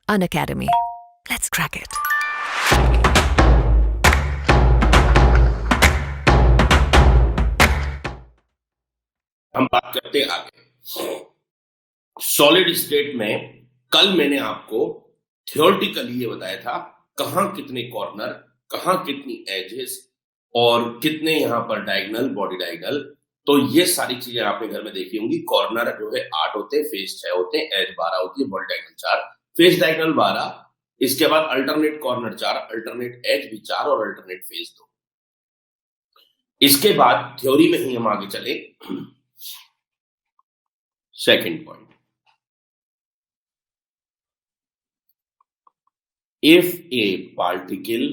Unacademy. Let's crack it. हम बात करते हैं आगे। सॉलिड स्टेट में कल मैंने आपको थियोरेटिकली ये बताया था कहां कितने कॉर्नर, कहां कितनी एजेस और कितने यहां पर डायगोनल, बॉडी डायगोनल। तो ये सारी चीजें आपने घर में देखी होंगी। कॉर्नर जो है 8 होते हैं, फेस 6 होते हैं, एज 12 होती है, बॉडी डायगोनल 4, फेस डायगोनल 12। इसके बाद अल्टरनेट कॉर्नर 4, अल्टरनेट एज भी 4 और अल्टरनेट फेस 2। इसके बाद थ्योरी में ही हम आगे चले। Second point, if a particle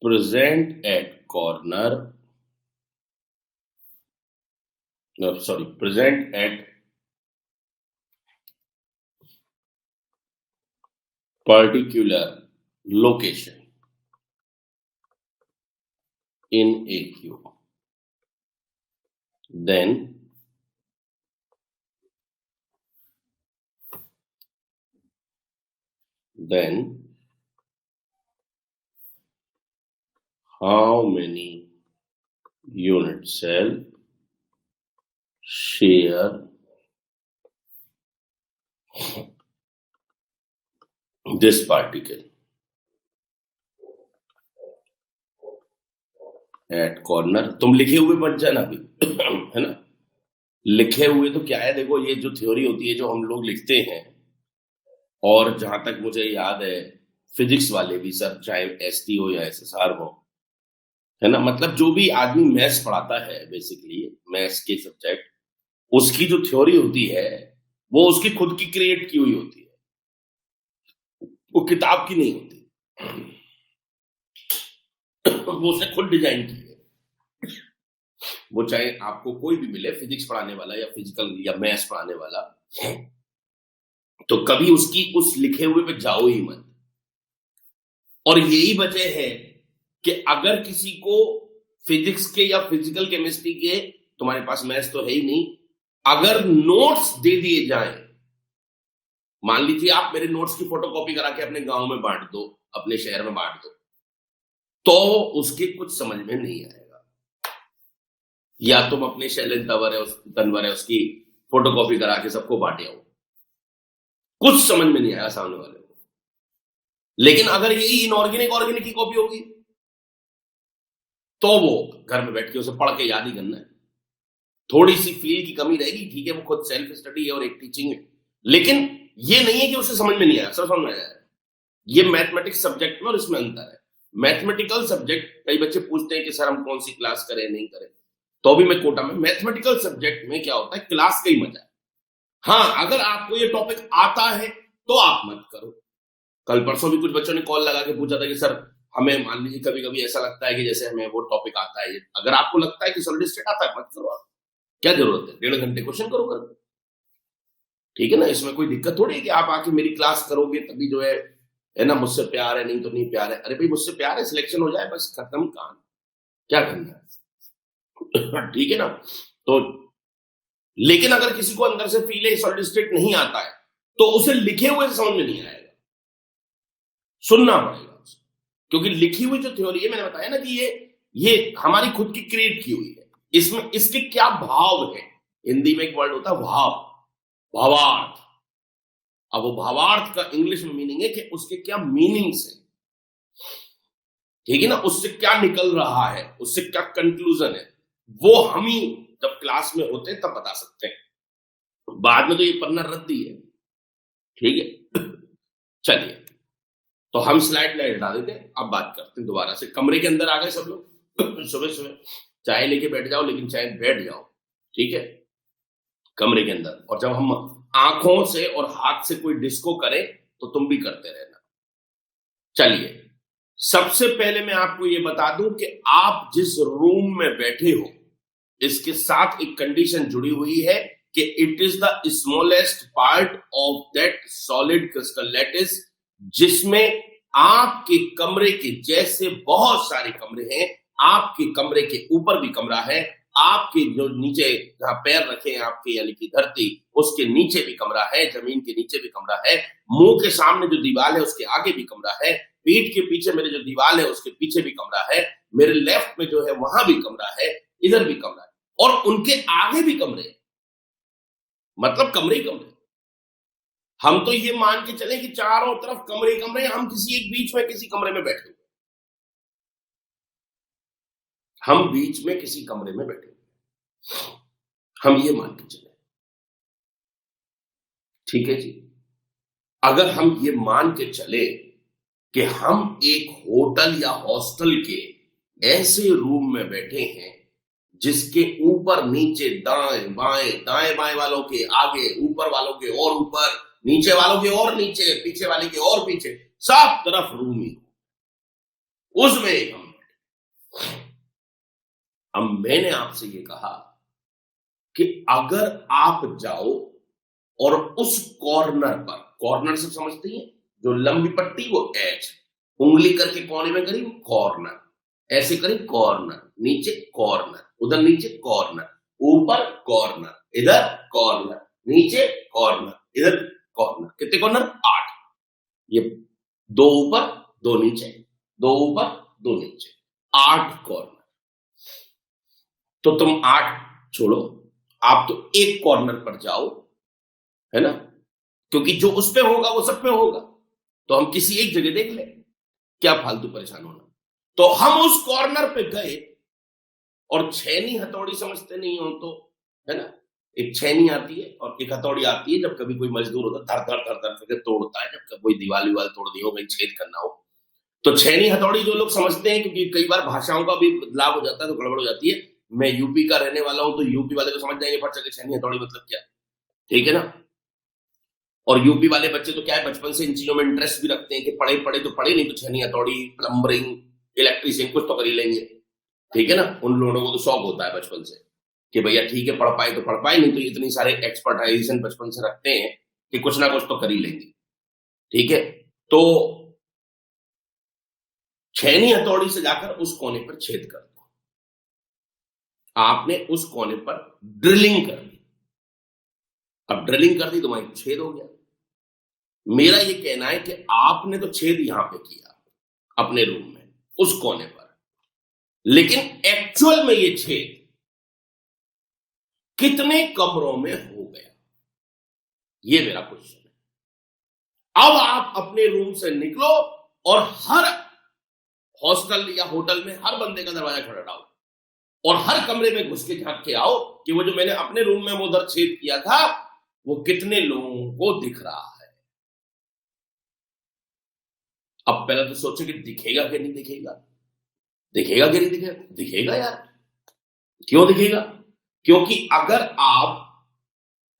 present at corner, present at particular location in a cube, then how many unit cell share this particle at corner। तुम लिखे हुए मत जाना अभी है ना। लिखे हुए तो क्या है, देखो ये जो थ्योरी होती है जो हम लोग लिखते हैं, और जहां तक मुझे याद है फिजिक्स वाले भी सर, चाहे एसटी हो या एसएसआर हो, है ना, मतलब जो भी आदमी मैथ्स पढ़ाता है, बेसिकली मैथ्स के सब्जेक्ट, उसकी जो थ्योरी होती है वो उसकी खुद की क्रिएट की हुई होती है, वो किताब की नहीं होती, वो उसने खुद डिजाइन की है। वो चाहे आपको कोई भी मिले, फिजिक्स पढ़ाने वाला या फिजिकल या मैथ्स पढ़ाने वाला, तो कभी उसकी उस लिखे हुए पे जाओ ही मत। और यही वजह है कि अगर किसी को फिजिक्स के या फिजिकल केमिस्ट्री के, तुम्हारे पास मैथ्स तो है ही नहीं, अगर नोट्स दे दिए जाएं, मान लीजिए आप मेरे नोट्स की फोटोकॉपी करा के अपने गांव में बांट दो, अपने शहर में बांट दो, तो उसके कुछ समझ में नहीं आएगा। या तुम अपने शैलेंद्र तनवर है उसकी फोटोकॉपी करा के सबको बांटे हो, कुछ समझ में नहीं आया सामने वाले को। लेकिन अगर यही इनऑर्गेनिक ऑर्गेनिक की कॉपी होगी तो वो घर में बैठ के उसे पढ़ के याद ही करना है। थोड़ी सी फील की कमी रहेगी, ठीक है, वो खुद सेल्फ स्टडी है और एक टीचिंग है, लेकिन ये नहीं है कि उसे समझ में नहीं आया, सब समझ में आया। ये मैथमेटिक्स सब्जेक्ट में और इसमें अंतर है। मैथमेटिकल सब्जेक्ट, कई बच्चे पूछते हैं कि सर हम कौन सी क्लास करें नहीं करें, तो भी मैं कोटा में, मैथमेटिकल सब्जेक्ट में क्या होता है, क्लास का ही मजा है। हाँ, अगर आपको ये टॉपिक आता है तो आप मत करो। कल परसों भी कुछ बच्चों ने कॉल लगा के पूछा था कि सर हमें, मान लीजिए कभी कभी ऐसा लगता है कि जैसे हमें वो टॉपिक आता है, अगर आपको लगता है कि सॉलिड स्टेट आता है, मत करो आप, क्या जरूरत है, 1.5 घंटे क्वेश्चन करो कर, ठीक है ना। इसमें कोई दिक्कत थोड़ी है कि आप आके मेरी क्लास करोगे तभी जो है ना, मुझसे प्यार है, नहीं तो नहीं प्यार है। अरे भाई मुझसे प्यार है, सिलेक्शन हो जाए बस, खत्म कहानी, क्या करना है ठीक है ना। तो लेकिन अगर किसी को अंदर से फील है सॉलिड स्टेट नहीं आता है, तो उसे लिखे हुए से समझ में नहीं आएगा, सुनना पड़ेगा उसे। क्योंकि लिखी हुई जो थ्योरी है, मैंने बताया ना कि ये हमारी खुद की क्रिएट की हुई है। इसमें इसके क्या भाव है, हिंदी में एक वर्ड होता है भाव, भावार्थ। अब वो भावार्थ का इंग्लिश में मीनिंग है कि उसके क्या मीनिंग्स है, ठीक है ना, उससे क्या निकल रहा है, उससे क्या कंक्लूजन है, वो हम ही जब क्लास में होते हैं तब बता सकते हैं। बाद में तो ये पन्ना रद्दी है, ठीक है। चलिए, तो हम स्लाइड हटा देते हैं, अब बात करते हैं दोबारा से। कमरे के अंदर आ गए सब लोग, सुबह सुबह चाय लेके बैठ जाओ, लेकिन चाय बैठ जाओ, ठीक है, कमरे के अंदर। और जब हम आंखों से और हाथ से कोई डिस्को करे तो तुम भी करते रहना। चलिए, सबसे पहले मैं आपको ये बता दूं कि आप जिस रूम में बैठे हो, इसके साथ एक कंडीशन जुड़ी हुई है कि it is the smallest part of that solid crystal lattice, जिसमें आपके कमरे के जैसे बहुत सारे कमरे हैं, आपके कमरे के ऊपर भी कमरा है, आपके जो नीचे जहां पैर रखे हैं आपके, यानी कि धरती, उसके नीचे भी कमरा है, जमीन के नीचे भी कमरा है, मुंह के सामने जो दीवार है उसके आगे भी कमरा है, पीठ के पीछे मेरे जो दीवार है उसके पीछे भी कमरा है, मेरे लेफ्ट में जो है वहां भी कमरा है, इधर भी कमरा है, और उनके आगे भी कमरे हैं। मतलब कमरे ही कमरे। हम तो ये मान के चले कि चारों तरफ कमरे कमरे, हम किसी एक बीच में किसी कमरे में बैठे हुए, हम बीच में किसी कमरे में बैठे हुए, हम ये मान के चले। ठीक है जी। अगर हम ये मान के चले कि हम एक होटल या हॉस्टल के ऐसे रूम में बैठे हैं जिसके ऊपर नीचे दाएं बाएं वालों के आगे, ऊपर वालों के और ऊपर, नीचे वालों के और नीचे, पीछे वाले के और पीछे, सब तरफ रूम ही, उसमें एक हम बैठे। अब मैंने आपसे ये कहा कि अगर आप जाओ और उस कॉर्नर पर, कॉर्नर से समझते हैं जो लंबी पट्टी वो एच, उंगली करके कोने में करी कॉर्नर, ऐसे करी कॉर्नर, नीचे कॉर्नर, उधर नीचे कॉर्नर, ऊपर कॉर्नर, इधर कॉर्नर, नीचे कॉर्नर, इधर कॉर्नर। कितने कॉर्नर? 8। ये 2 ऊपर 2 नीचे, 2 ऊपर 2 नीचे, 8 कॉर्नर। तो तुम 8 छोड़ो, आप तो एक कॉर्नर पर जाओ, है ना, क्योंकि जो उस पे होगा वो सब पे होगा, तो हम किसी एक जगह देख ले, क्या फालतू परेशान होना। तो हम उस कॉर्नर पे गए, और छेनी हथौड़ी समझते नहीं हो तो, है ना, एक छेनी आती है और एक हथौड़ी आती है, जब कभी कोई मजदूर होता है धर धर करके तोड़ता है, जब कोई दीवार विवाल तोड़नी हो, कहीं छेद करना हो, तो छेनी हथौड़ी जो लोग समझते हैं, क्योंकि कई बार भाषाओं का भी बदलाव हो जाता है तो गड़बड़ हो जाती है। मैं यूपी का रहने वाला हूं तो यूपी वाले तो समझ जाएंगे फट से छेनी हथौड़ी मतलब क्या, ठीक है ना। और यूपी वाले बच्चे तो क्या है, बचपन से इन चीजों में इंटरेस्ट भी रखते हैं कि पढ़े पढ़े तो पढ़े, नहीं तो छेनी हथौड़ी, प्लम्बरिंग, इलेक्ट्रीशियन कुछ तो कर ही लेंगे, ठीक है ना। उन लोगों को तो शौक होता है बचपन से कि भैया ठीक है, पढ़ पाए तो पढ़ पाए, नहीं तो इतनी सारे एक्सपर्टाइजेशन बचपन से रखते हैं कि कुछ ना कुछ तो कर ही लेंगे, ठीक है। तो छेनी हथौड़ी से जाकर उस कोने पर छेद कर दो। आपने उस कोने पर ड्रिलिंग कर दी। अब ड्रिलिंग कर दी तो वहीं छेद हो गया। मेरा ये कहना है कि आपने तो छेद यहां पे किया अपने रूम में उस कोने पर, लेकिन एक्चुअल में ये छेद कितने कमरों में हो गया, ये मेरा क्वेश्चन है। अब आप अपने रूम से निकलो और हर हॉस्टल या होटल में हर बंदे का दरवाजा खटखटाओ और हर कमरे में घुस के झांक के आओ कि वो जो मैंने अपने रूम में वो उधर छेद किया था वो कितने लोगों को दिख रहा है। अब पहले तो सोचो कि दिखेगा कि नहीं दिखेगा, दिखेगा कि नहीं दिखेगा, दिखेगा यार। क्यों दिखेगा? क्योंकि अगर आप,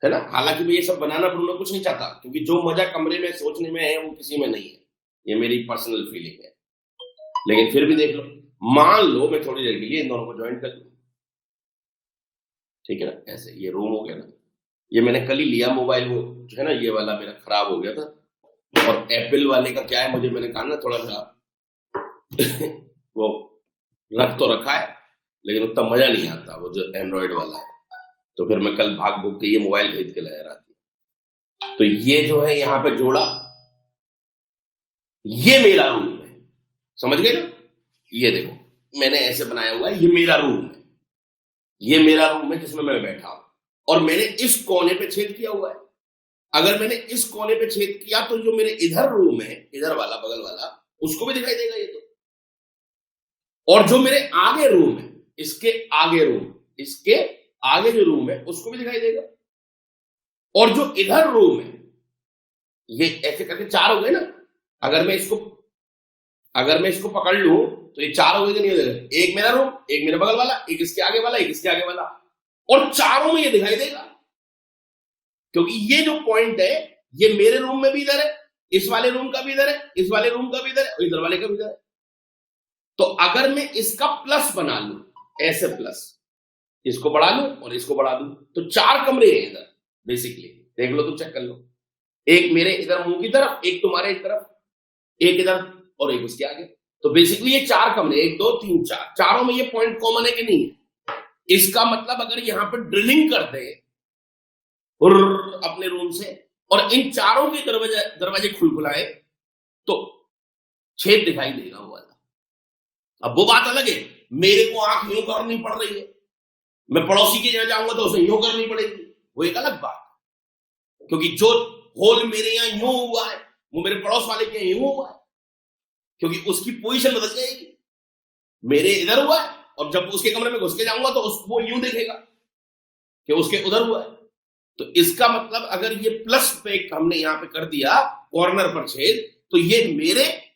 है ना, हालांकि मैं ये सब बनाना बनाना कुछ नहीं चाहता, क्योंकि जो मजा कमरे में सोचने में है वो किसी में नहीं है, ये मेरी पर्सनल फीलिंग है। लेकिन फिर भी देख लो, मान लो मैं थोड़ी देर के लिए इन दोनों को ज्वाइन कर लूं, ठीक है ना, ऐसे ये रूम हो गया ना। ये मैंने कल ही लिया मोबाइल, वो जो है ना ये वाला मेरा खराब हो गया था, और एप्पल वाले का क्या है, मैंने कहा ना थोड़ा सा वो रख तो रखा है लेकिन उतना मजा नहीं आता वो जो एंड्रॉइड वाला है। तो फिर मैं कल भाग भूग के ये मोबाइल खरीद के लाया रात। तो ये जो है यहां पे जोड़ा, ये मेरा रूम है, समझ गए ना। ये देखो मैंने ऐसे बनाया हुआ है, ये मेरा रूम है, ये मेरा रूम है जिसमें मैं बैठा हूं, और मैंने इस कोने पे छेद किया हुआ है। अगर मैंने इस कोने पे छेद किया तो जो मेरे इधर रूम है, इधर वाला बगल वाला, उसको भी दिखाई देगा ये तो। और जो मेरे आगे रूम है, इसके आगे रूम, इसके आगे जो रूम है उसको भी दिखाई देगा। और जो इधर रूम है, ये ऐसे करके 4 हो गए ना। अगर मैं इसको पकड़ लूं तो ये 4 हो गए कि नहीं हो गए? एक मेरा रूम, एक मेरे बगल वाला, एक इसके आगे वाला, एक इसके आगे वाला, और चारों में ये दिखाई देगा। क्योंकि ये जो पॉइंट है ये मेरे रूम में भी इधर है, इस वाले रूम का भी इधर है, इस वाले रूम का भी इधर है, और इधर वाले का भी इधर है। तो अगर मैं इसका प्लस बना लूं, ऐसे प्लस, इसको बढ़ा लूं और इसको बढ़ा दूं, तो 4 कमरे हैं इधर बेसिकली। देख लो, तो चेक कर लो, एक मेरे इधर मुंह की तरफ, एक तुम्हारे इस तरफ, एक इधर और एक उसके आगे। तो बेसिकली ये 4 कमरे, 1 2 3 4, चारों में ये पॉइंट कॉमन है कि नहीं है? इसका मतलब अगर यहां पर ड्रिलिंग कर दे अपने रूम से और इन चारों के दरवाजे दरवाजे खुलखुलाए तो छेद दिखाई देगा वो वाला। अब वो बात अलग है, मेरे को आंख यूं करनी पड़ रही है, मैं पड़ोसी के यहां जाऊंगा तो उसे यूं करनी पड़ेगी, वो एक अलग बात है। क्योंकि जो होल मेरे यहां यूं हुआ है वो मेरे पड़ोस वाले के यूं हुआ है, क्योंकि उसकी पोजीशन बदल जाएगी। मेरे इधर हुआ है और जब उसके कमरे में घुस के जाऊंगा तो वो यूं देखेगा कि उसके उधर हुआ है। तो इसका मतलब अगर ये प्लस पे हमने यहां पे कर दिया कॉर्नर पर छेद, तो ये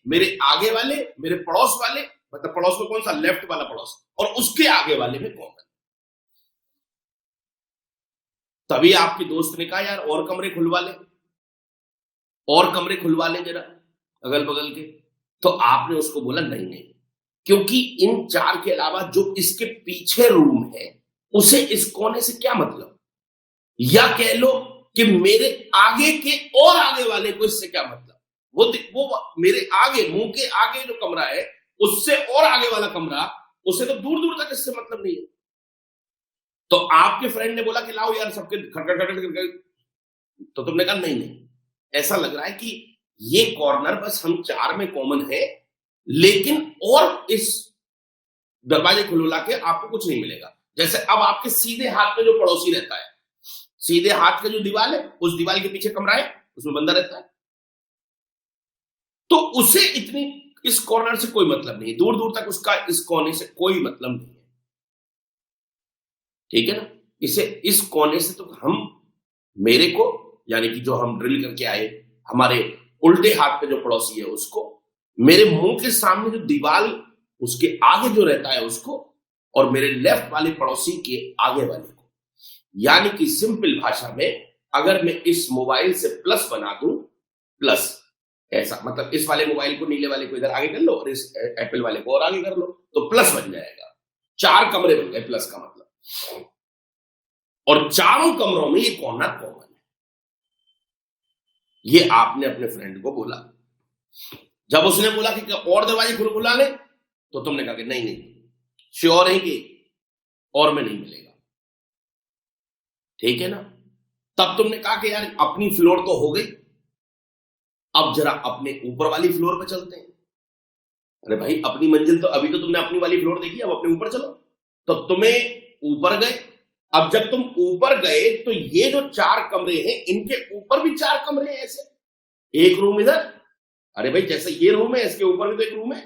मेरे आगे वाले, मेरे पड़ोस वाले, मतलब पड़ोस में कौन सा, लेफ्ट वाला पड़ोस, और उसके आगे वाले में कॉमन। तभी आपके दोस्त ने कहा यार और कमरे खुलवा ले, और कमरे खुलवा ले जरा अगल बगल के। तो आपने उसको बोला नहीं नहीं, क्योंकि इन चार के अलावा जो इसके पीछे रूम है उसे इस कोने से क्या मतलब, या कह लो कि मेरे आगे के और आगे वाले को इससे क्या मतलब। वो मेरे आगे, मुंह के आगे जो कमरा है उससे और आगे वाला कमरा, उसे तो दूर दूर तक इससे मतलब नहीं है। तो आपके फ्रेंड ने बोला कि लाओ यार सबके खटखट खटखट खटखट, तो तुमने कहा नहीं नहीं, ऐसा लग रहा है कि ये कॉर्नर बस हम चार में कॉमन है, लेकिन और इस दरवाजे खुलवा के आपको कुछ नहीं मिलेगा। जैसे अब आपके सीधे हाथ में जो पड़ोसी रहता है, सीधे हाथ का जो दीवार है, उस दीवार के पीछे कमरा है, उसमें बंदा रहता है, तो उसे इतनी इस कॉर्नर से कोई मतलब नहीं, दूर दूर तक उसका इस कोने से कोई मतलब नहीं है, ठीक है ना। इसे इस कोने से तो हम, मेरे को, यानी कि जो हम ड्रिल करके आए, हमारे उल्टे हाथ पे जो पड़ोसी है उसको, मेरे मुंह के सामने जो दीवार उसके आगे जो रहता है उसको, और मेरे लेफ्ट वाले पड़ोसी के आगे वाले को। यानी कि सिंपल भाषा में अगर मैं इस मोबाइल से प्लस बना दूं, प्लस ऐसा मतलब इस वाले मोबाइल को, नीले वाले को इधर आगे कर लो और इस एप्पल वाले को और आगे कर लो, तो प्लस बन जाएगा। चार कमरे बन गए प्लस का मतलब, और चारों कमरों में ये कॉर्नर कॉमन है। ये आपने अपने फ्रेंड को बोला। जब उसने बोला कि और दरवाजे खुला ले, तो तुमने कहा कि नहीं नहीं, श्योर है कि और में नहीं मिलेगा, ठीक है ना। तब तुमने कहा कि यार अपनी फ्लोर तो हो गई, अब जरा अपने ऊपर वाली फ्लोर पे चलते हैं। अरे भाई अपनी मंजिल तो अभी तो तुमने अपनी वाली फ्लोर देखी, अब अपने ऊपर चलो। तो तुम्हें ऊपर गए, अब जब तुम ऊपर गए तो ये जो चार कमरे हैं इनके ऊपर भी चार कमरे हैं, ऐसे एक रूम इधर, अरे भाई जैसे ये रूम है इसके ऊपर भी तो एक रूम है,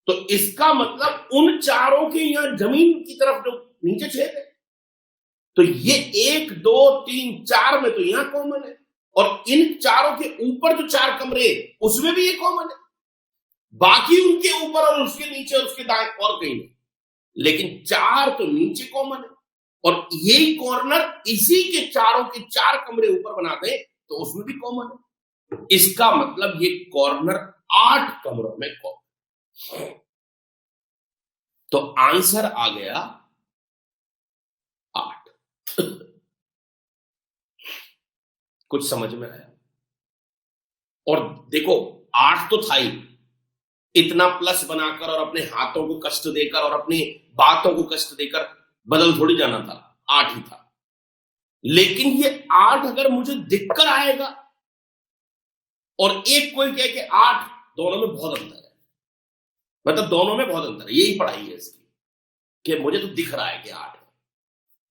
तो इसका मतलब उन चारों के यहां जमीन की तरफ जो नीचे छेद है, तो ये एक दो तीन चार में तो यहां कॉमन है, और इन चारों के ऊपर जो चार कमरे उसमें भी ये कॉमन है, बाकी उनके ऊपर और उसके नीचे उसके दाएं और कहीं नहीं, लेकिन चार तो नीचे कॉमन है, और यही कॉर्नर इसी के चारों के चार कमरे ऊपर बना दे तो उसमें भी कॉमन है। इसका मतलब ये कॉर्नर 8 कमरों में कॉमन। तो आंसर आ गया 8। कुछ समझ में आया? और देखो 8 तो था ही, इतना प्लस बनाकर और अपने हाथों को कष्ट देकर और अपनी बातों को कष्ट देकर बदल थोड़ी जाना था, 8 ही था। लेकिन ये 8 अगर मुझे दिखकर आएगा और एक कोई कहे कि 8, दोनों में बहुत अंतर है, मतलब दोनों में बहुत अंतर है, यही पढ़ाई है इसकी, कि मुझे तो दिख रहा है कि 8 है,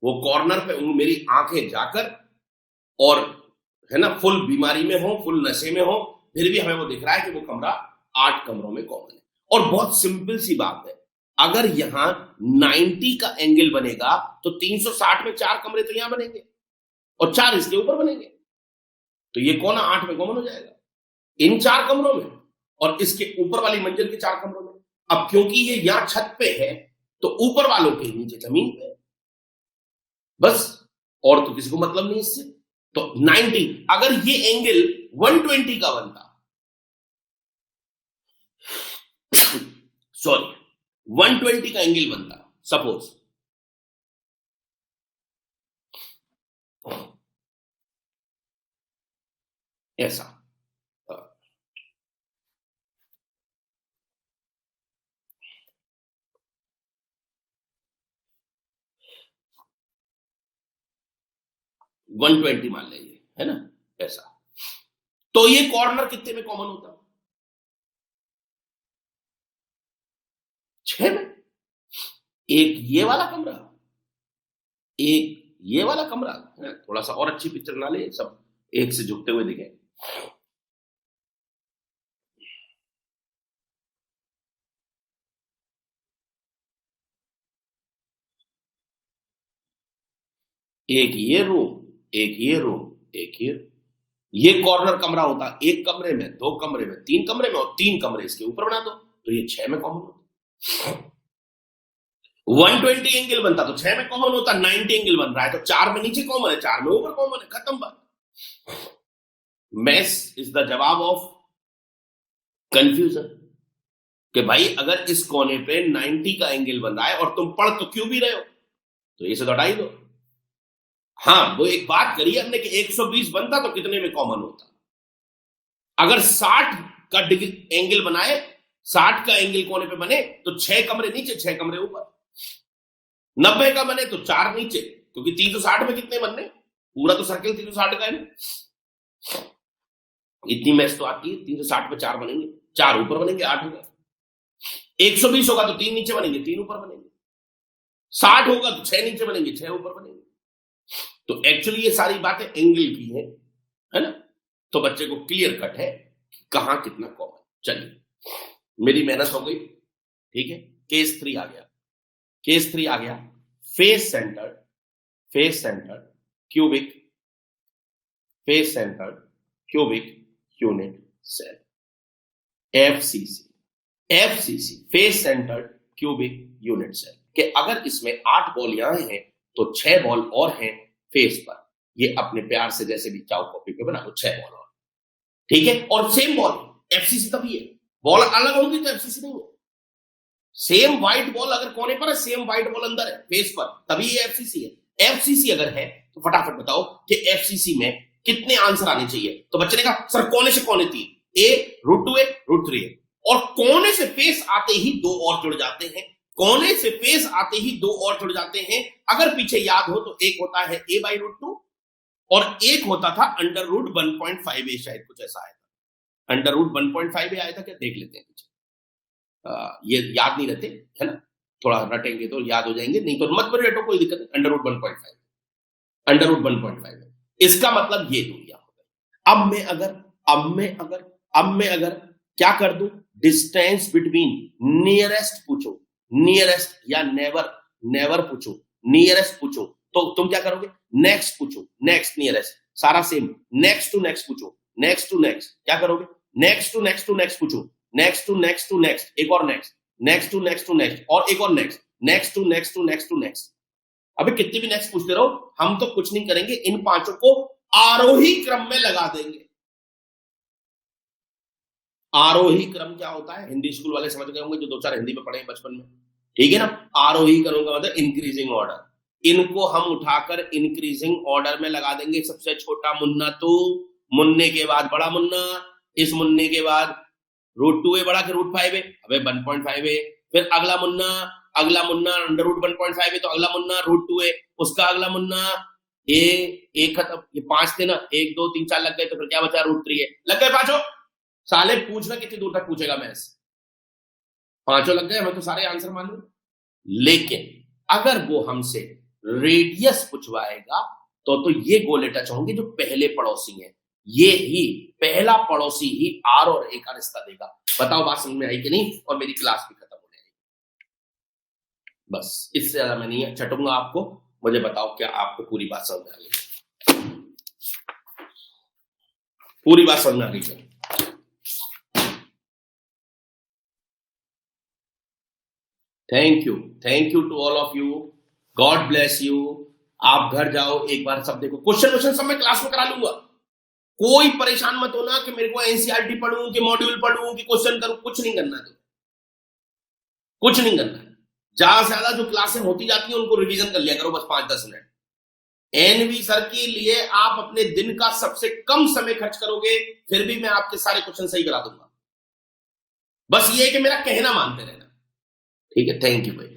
वो कॉर्नर पे मेरी आंखें जाकर और है ना फुल बीमारी में हो, फुल नशे में हो, फिर भी हमें वो दिख रहा है कि वो कमरा 8 कमरों में कॉमन है। और बहुत सिंपल सी बात है, अगर यहां 90 का एंगल बनेगा तो 360 में 4 कमरे तो यहां बनेंगे और 4 इसके ऊपर बनेंगे, तो ये कोना 8 में कॉमन हो जाएगा इन 4 कमरों में और इसके ऊपर वाली मंजिल के 4 कमरों में। अब क्योंकि ये यहां छत पे है तो ऊपर वालों के नीचे जमीन पे, बस, और तो किसी को मतलब नहीं इससे। तो 90, अगर ये एंगल 120 का बनता, सॉरी 120 का एंगल बनता सपोज, ऐसा, 120 मान लेंगे, है ना, ऐसा। तो ये कॉर्नर कितने में कॉमन होता? 6 में। एक ये वाला कमरा, एक ये वाला कमरा, है? थोड़ा सा और अच्छी पिक्चर बना ले, सब एक से झुकते हुए दिखे। एक ये रूम, एक ये रूम, एक ये कॉर्नर कमरा होता, एक कमरे में, 2 कमरे में, 3 कमरे में, और 3 कमरे इसके ऊपर बना दो, तो ये 6 में कॉमन होता। 120 एंगल बनता तो 6 में कॉमन होता, 90 एंगल बन रहा है तो 4 में नीचे कॉमन है, 4 में ऊपर कॉमन है, खत्म बात। मैस इज द जवाब ऑफ कंफ्यूजन, कि भाई अगर इस कोने पे 90 का एंगल बन रहा है और तुम पढ़ तो क्यों भी रहे हो, तो इसे तो हटा ही दो। हाँ, वो एक बात करी हमने कि 120 बनता तो कितने में कॉमन होता? अगर 60 का डिग्री एंगल बनाए, 60 का एंगल कोने पे बने तो 6 कमरे नीचे, 6 कमरे ऊपर। 90 का बने तो 4 नीचे, क्योंकि 360 में कितने बनने? पूरा तो सर्किल 360 का है ना। इतनी मैच तो आती है, 360 पे 4 बनेंगे, 4 ऊपर बनेंगे, 8 होगा। 120 होगा तो 3 नीचे बनेंगे, 3 ऊपर बनेंगे। 60 होगा तो 6 नीचे बनेंगे, 6 ऊपर बनेंगे। तो एक्चुअली ये सारी बातें एंगल की है ना। तो बच्चे को क्लियर कट है कि कहां कितना कॉमन। चलिए, मेरी मेहनत हो गई, ठीक है। केस 3 आ गया, केस 3 आ गया। Face centred cubic unit cell, FCC, face centred cubic unit cell, कि अगर इसमें 8 बॉल यहां हैं तो 6 बॉल और हैं फेस पर। ये अपने प्यार से जैसे भी चाहो कॉपी पे बना लो, 6 बॉल और, ठीक है। और सेम बॉल, एफसीसी तभी है, बॉल अलग होगी तो एफसीसी नहीं है। सेम व्हाइट बॉल अगर कोने पर है, सेम व्हाइट बॉल अंदर है फेस पर, तभी ये एफसीसी है। एफसीसी अगर है तो फटाफट बताओ कि एफसीसी में कितने आंसर आने चाहिए। तो बच्चे ने कहा सर कोने से कोने 3, ए √2 ए √3 है, और कोने से फेस आते ही 2 और जुड़ जाते हैं, कोने से फेस आते ही 2 और जुड़ जाते हैं। अगर पीछे याद हो तो एक होता है a/√2 और एक होता था √1.5a, शायद कुछ ऐसा आया था। √1.5a आया था क्या, देख लेते हैं पीछे। ये याद नहीं रहते, है ना, थोड़ा रटेंगे तो याद हो जाएंगे, नहीं तो मत पर रटो, कोई दिक्कत नहीं। √1.5 इसका मतलब ये दूरियां हो गई। अब मैं अगर क्या कर दूं, डिस्टेंस बिटवीन नियरेस्ट पूछो, नियरेस्ट या नेवर पूछो, नियरेस्ट पूछो तो तुम क्या करोगे, नेक्स्ट पूछो, नेक्स्ट नियरेस्ट, सारा सेम। नेक्स्ट टू नेक्स्ट पूछो, नेक्स्ट टू नेक्स्ट, क्या करोगे, next to next to next पूछो, next to next to next, एक और next, next to next to next, और एक और next, next to next to next to next. अबे कितनी भी नेक्स्ट पूछते रहो, हम तो कुछ नहीं करेंगे, इन 5 को आरोही क्रम में लगा देंगे। आरोही क्रम क्या होता है, हिंदी स्कूल वाले समझ गए होंगे जो 2-4 हिंदी में पढ़े हैं बचपन में, ठीक है ना। आरोही क्रम का मतलब इंक्रीजिंग ऑर्डर, इनको हम उठाकर इंक्रीजिंग ऑर्डर में लगा देंगे। सबसे छोटा मुन्ना तू, मुन्ने के बाद बड़ा मुन्ना, इस मुन्ने के बाद √2a बड़ा के √5a, अबे 1.5a, फिर अगला मुन्ना √1.5a, तो अगला मुन्ना √2a, उसका अगला मुन्ना एक खत्म। ये 5 थे ना, 1 2 3 4 लग गए, तो फिर क्या बचा, √3a लग गए 5। साले पूछना कितनी दूर तक पूछेगा मैथ्स, 5 लग गए, मैं तो सारे आंसर मानूं। लेकिन अगर वो हमसे रेडियस पूछवाएगा तो ये गोले टच होंगे जो पहले पड़ोसी हैं, ये ही पहला पड़ोसी ही R और A का रिश्ता देगा। बताओ बात समझ में आई कि नहीं, और मेरी क्लास भी खत्म होने आई। बस इससे ज्यादा मैं नहीं चटूंगा आपको। मुझे बताओ क्या आपको पूरी बात समझ में आ गई? पूरी बात समझ में आ गई क्या? Thank you to all of you, God bless you. आप घर जाओ, एक बार सब देखो, क्वेश्चन सब मैं क्लास में करा लूंगा। कोई परेशान मत होना कि मेरे को एनसीईआरटी पढ़ूं कि मॉड्यूल पढ़ूं कि क्वेश्चन करूं, कुछ नहीं करना है, कुछ नहीं करना है। ज्यादा से ज्यादा जो क्लासें होती जाती हैं उनको रिवीजन कर लिया करो, बस 5-10 मिनट। एनवी सर के लिए आप अपने दिन का सबसे कम समय खर्च करोगे, फिर भी मैं आपके सारे क्वेश्चन सही करा दूंगा। बस ये कि मेरा कहना मानते रहना, ठीक है। थैंक यू भाई।